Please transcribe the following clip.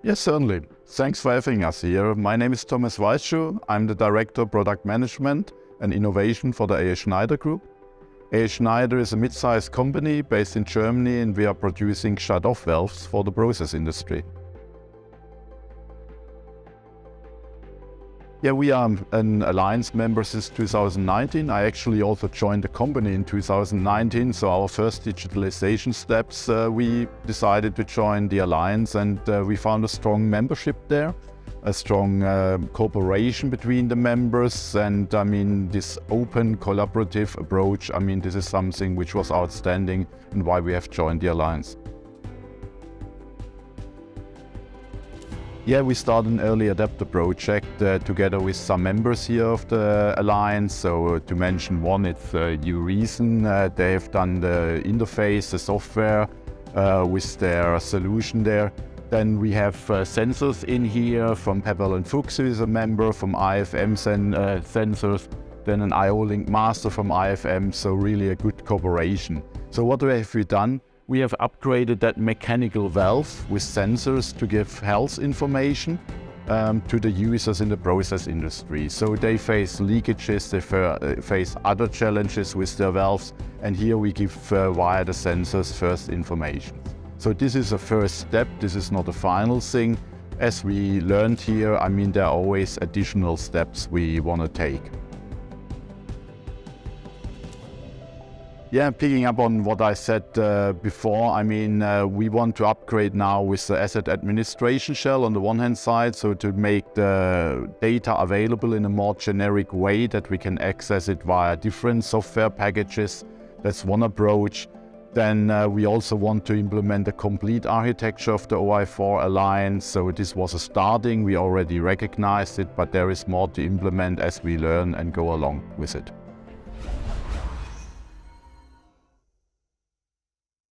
Yes, certainly. Thanks for having us here. My name is Thomas Weisschuh. I'm the Director of Product Management and Innovation for the AS-Schneider Group. AS-Schneider is a mid-sized company based in Germany, and we are producing shut-off valves for the process industry. Yeah, we are an alliance member since 2019. I actually also joined the company in 2019, so our first digitalization steps, we decided to join the alliance, and we found a strong membership there, a strong cooperation between the members, and I mean this open collaborative approach, I mean this is something which was outstanding and why we have joined the alliance. Yeah, we started an early adapter project together with some members here of the alliance. So to mention one, it's Reason. They have done the interface, the software with their solution there. Then we have sensors in here from Pepperl & Fuchs, who is a member, from IFM sensors, then an IO-Link master from IFM, so really a good cooperation. So what have we done? We have upgraded that mechanical valve with sensors to give health information to the users in the process industry. So they face leakages, they face other challenges with their valves, and here we give via the sensors first information. So this is a first step, this is not a final thing. As we learned here, I mean there are always additional steps we want to take. Yeah, picking up on what I said before, I mean, we want to upgrade now with the asset administration shell on the one hand side, so to make the data available in a more generic way that we can access it via different software packages. That's one approach. Then we also want to implement the complete architecture of the OI4 Alliance. So this was a starting, we already recognized it, but there is more to implement as we learn and go along with it.